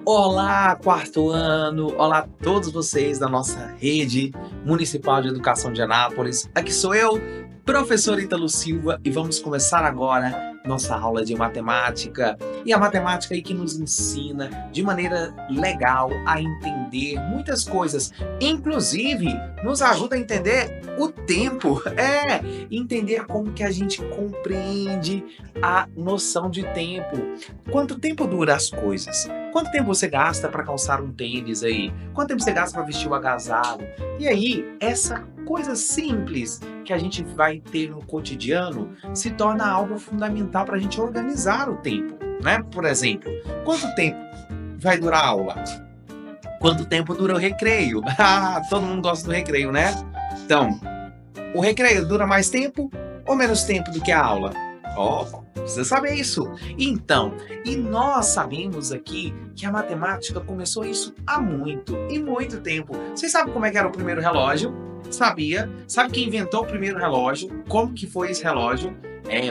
Olá, quarto ano! Olá a todos vocês da nossa rede municipal de educação de Anápolis. Aqui sou eu, professor Ítalo Silva, e vamos começar agora nossa aula de matemática. E a matemática aí que nos ensina de maneira legal a entender muitas coisas, inclusive nos ajuda a entender o tempo, entender como que a gente compreende a noção de tempo. Quanto tempo dura as coisas? Quanto tempo você gasta para calçar um tênis aí? Quanto tempo você gasta para vestir o agasalho? E aí, essa coisa simples que a gente vai ter no cotidiano se torna algo fundamental para a gente organizar o tempo, né? Por exemplo, quanto tempo vai durar a aula? Quanto tempo dura o recreio? Todo mundo gosta do recreio, né? Então, o recreio dura mais tempo ou menos tempo do que a aula? Precisa saber isso. Então, e nós sabemos aqui que a matemática começou isso há muito e muito tempo. Vocês sabem como é que era o primeiro relógio? Sabia? Sabe quem inventou o primeiro relógio? Como que foi esse relógio?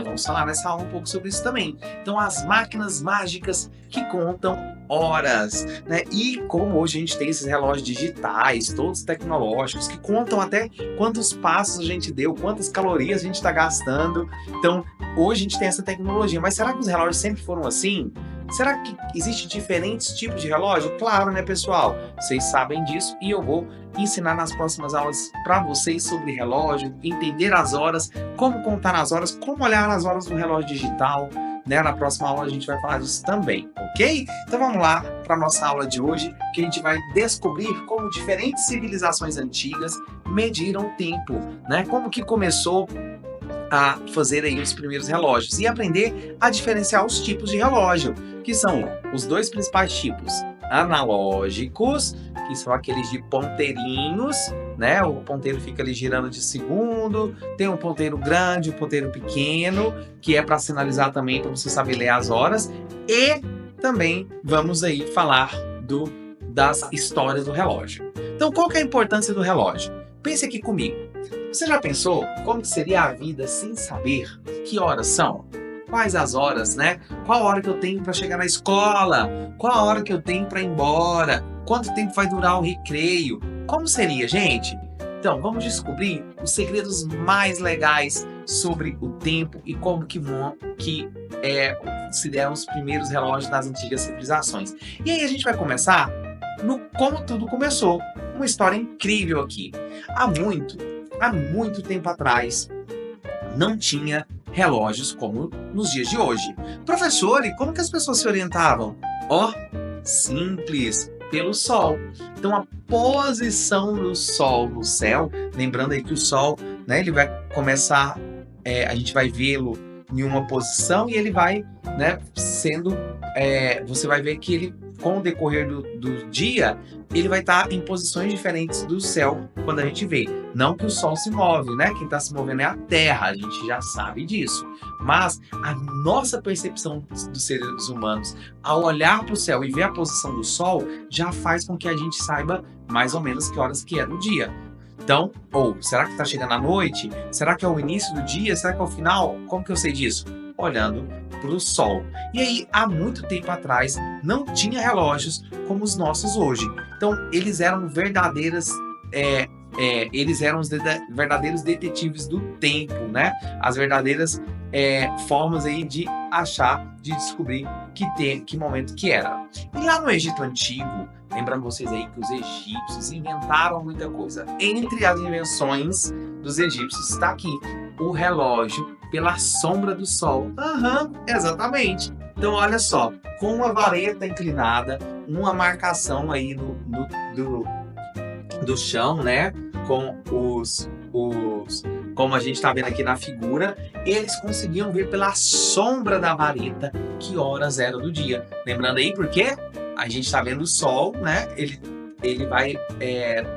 Vamos falar nessa aula um pouco sobre isso também. Então, as máquinas mágicas que contam horas, né? E como hoje a gente tem esses relógios digitais, todos tecnológicos, que contam até quantos passos a gente deu, quantas calorias a gente está gastando. Então, hoje a gente tem essa tecnologia, mas será que os relógios sempre foram assim? Será que existem diferentes tipos de relógio? Claro, né, pessoal? Vocês sabem disso e eu vou ensinar nas próximas aulas para vocês sobre relógio, entender as horas, como contar as horas, como olhar as horas do relógio digital, né? Na próxima aula a gente vai falar disso também, ok? Então vamos lá para a nossa aula de hoje, que a gente vai descobrir como diferentes civilizações antigas mediram o tempo, né? Como que começou a fazer aí os primeiros relógios e aprender a diferenciar os tipos de relógio, que são os dois principais tipos: analógicos, que são aqueles de ponteirinhos, né? O ponteiro fica ali girando de segundo, tem um ponteiro grande, um ponteiro pequeno, que é para sinalizar também, para você saber ler as horas, e também vamos aí falar das histórias do relógio. Então, qual que é a importância do relógio? Pense aqui comigo. Você já pensou como seria a vida sem saber que horas são? Quais as horas, né? Qual a hora que eu tenho para chegar na escola? Qual a hora que eu tenho para ir embora? Quanto tempo vai durar o recreio? Como seria, gente? Então, vamos descobrir os segredos mais legais sobre o tempo e como que se deram os primeiros relógios das antigas civilizações. E aí a gente vai começar no como tudo começou. Uma história incrível aqui. Há muito tempo atrás, não tinha relógios como nos dias de hoje. Professor, e como que as pessoas se orientavam? Simples, pelo Sol. Então, a posição do Sol no céu, lembrando aí que o Sol, né, ele vai começar, a gente vai vê-lo em uma posição e ele vai, né, você vai ver que ele, com o decorrer do dia, ele vai estar em posições diferentes do céu quando a gente vê. Não que o Sol se move, né? Quem está se movendo é a Terra, a gente já sabe disso. Mas a nossa percepção dos seres humanos, ao olhar para o céu e ver a posição do Sol, já faz com que a gente saiba mais ou menos que horas que é do dia. Então, será que está chegando a noite? Será que é o início do dia? Será que é o final? Como que eu sei disso? Olhando para o Sol. E aí, há muito tempo atrás, não tinha relógios como os nossos hoje. Então, eles eram verdadeiros verdadeiros detetives do tempo, né? As verdadeiras formas aí de descobrir que momento que era. E lá no Egito Antigo, lembrando vocês aí que os egípcios inventaram muita coisa. Entre as invenções dos egípcios está aqui o relógio pela sombra do sol. Exatamente. Então, olha só, com uma vareta inclinada, uma marcação aí do chão, né? Com como a gente está vendo aqui na figura, eles conseguiam ver pela sombra da vareta que horas eram do dia. Lembrando aí, porque a gente está vendo o sol, né? Ele vai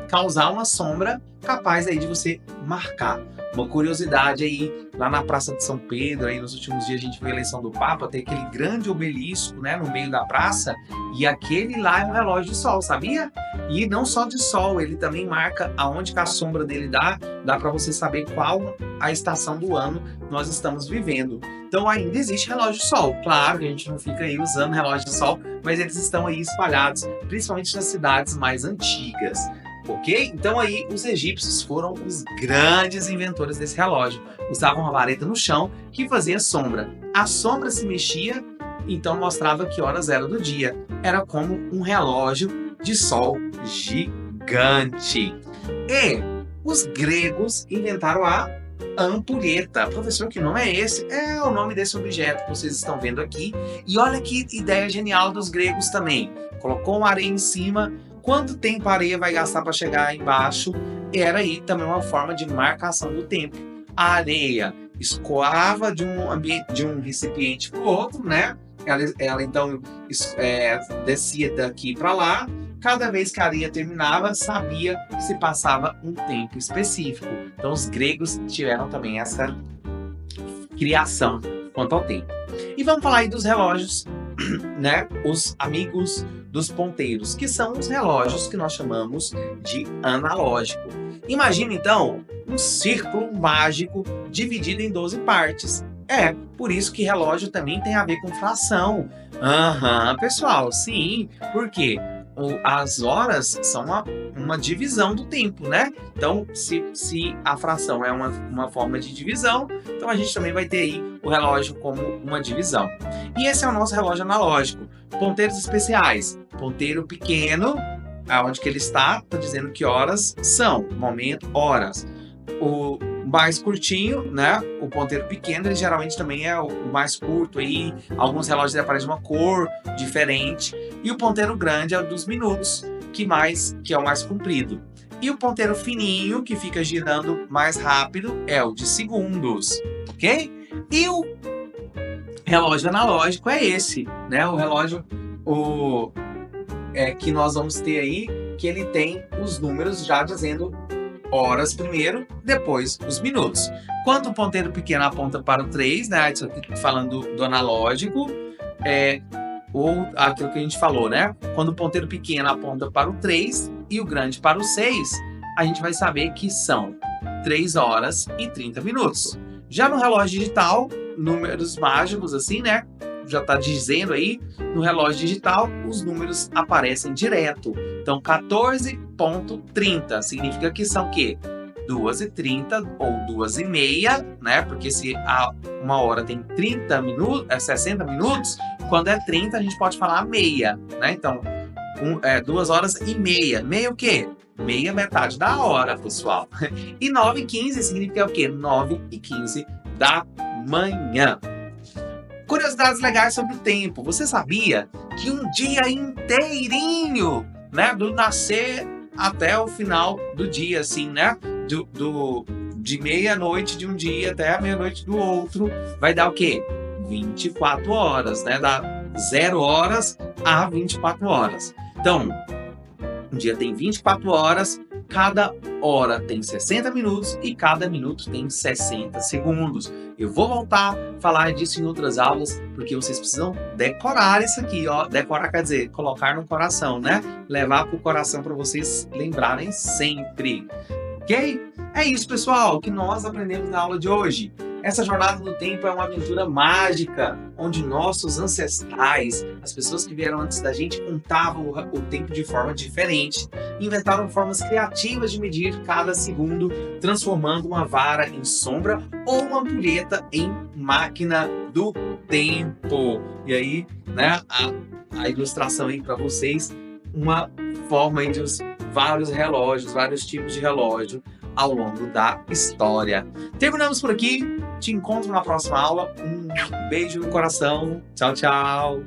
causar uma sombra capaz aí de você marcar Uma curiosidade aí, lá na Praça de São Pedro, aí nos últimos dias a gente viu a eleição do Papa, tem aquele grande obelisco, né, no meio da praça, e aquele lá é um relógio de sol, sabia? E não só de sol, ele também marca aonde que a sombra dele dá para você saber qual a estação do ano nós estamos vivendo. Então ainda existe relógio de sol, claro que a gente não fica aí usando relógio de sol, mas eles estão aí espalhados, principalmente nas cidades mais antigas. Ok? Então aí os egípcios foram os grandes inventores desse relógio. Usavam uma vareta no chão que fazia sombra. A sombra se mexia, então mostrava que horas era do dia. Era como um relógio de sol gigante. E os gregos inventaram a ampulheta. Professor, que nome é esse? É o nome desse objeto que vocês estão vendo aqui. E olha que ideia genial dos gregos também. Colocou uma areia em cima. Quanto tempo a areia vai gastar para chegar aí embaixo? Era aí também uma forma de marcação do tempo. A areia escoava de um recipiente para o outro, né? Ela então descia daqui para lá. Cada vez que a areia terminava, sabia que se passava um tempo específico. Então os gregos tiveram também essa criação quanto ao tempo. E vamos falar aí dos relógios, né? Os amigos dos ponteiros, que são os relógios que nós chamamos de analógico. Imagina então um círculo mágico dividido em 12 partes. Por isso que relógio também tem a ver com fração. Pessoal, sim, porque as horas são uma divisão do tempo, né? Então, se a fração é uma forma de divisão, então a gente também vai ter aí o relógio como uma divisão. E esse é o nosso relógio analógico. Ponteiros especiais. Ponteiro pequeno, aonde que ele está dizendo que horas são. Momento, horas. O mais curtinho, né? O ponteiro pequeno, ele geralmente também é o mais curto aí. Alguns relógios aparecem de uma cor diferente. E o ponteiro grande é o dos minutos, que é o mais comprido. E o ponteiro fininho, que fica girando mais rápido, é o de segundos, ok? E o relógio analógico é esse, né? O relógio que nós vamos ter aí, que ele tem os números já dizendo horas primeiro, depois os minutos. Quando o ponteiro pequeno aponta para o 3, né? Isso aqui falando do analógico, ou aquilo que a gente falou, né? Quando o ponteiro pequeno aponta para o 3 e o grande para o 6, a gente vai saber que são 3 horas e 30 minutos. Já no relógio digital, números mágicos assim, né? Já está dizendo aí, no relógio digital, os números aparecem direto. Então, 14,30 significa que são o quê? 2h30 ou 2h30, né? Porque se uma hora tem 60 minutos, quando é 30 a gente pode falar meia, né? Então, 2 horas e meia. Meia o quê? Meia metade da hora, pessoal. E 9h15 significa o quê? 9h15 da manhã. Curiosidades legais sobre o tempo. Você sabia que um dia inteirinho, né, do nascer até o final do dia, assim, né, de meia-noite de um dia até a meia-noite do outro, vai dar o quê? 24 horas, né, dá 0 horas a 24 horas. Então, um dia tem 24 horas, cada hora tem 60 minutos e cada minuto tem 60 segundos. Eu vou voltar a falar disso em outras aulas, porque vocês precisam decorar isso aqui, ó. Decorar quer dizer colocar no coração, né? Levar pro coração para vocês lembrarem sempre. Ok? É isso, pessoal, que nós aprendemos na aula de hoje. Essa jornada do tempo é uma aventura mágica, onde nossos ancestrais, as pessoas que vieram antes da gente, contavam o tempo de forma diferente. Inventaram formas criativas de medir cada segundo, transformando uma vara em sombra ou uma ampulheta em máquina do tempo. E aí, né, a ilustração aí para vocês, uma forma aí de vários relógios, vários tipos de relógio ao longo da história. Terminamos por aqui. Te encontro na próxima aula. Um beijo no coração. Tchau, tchau.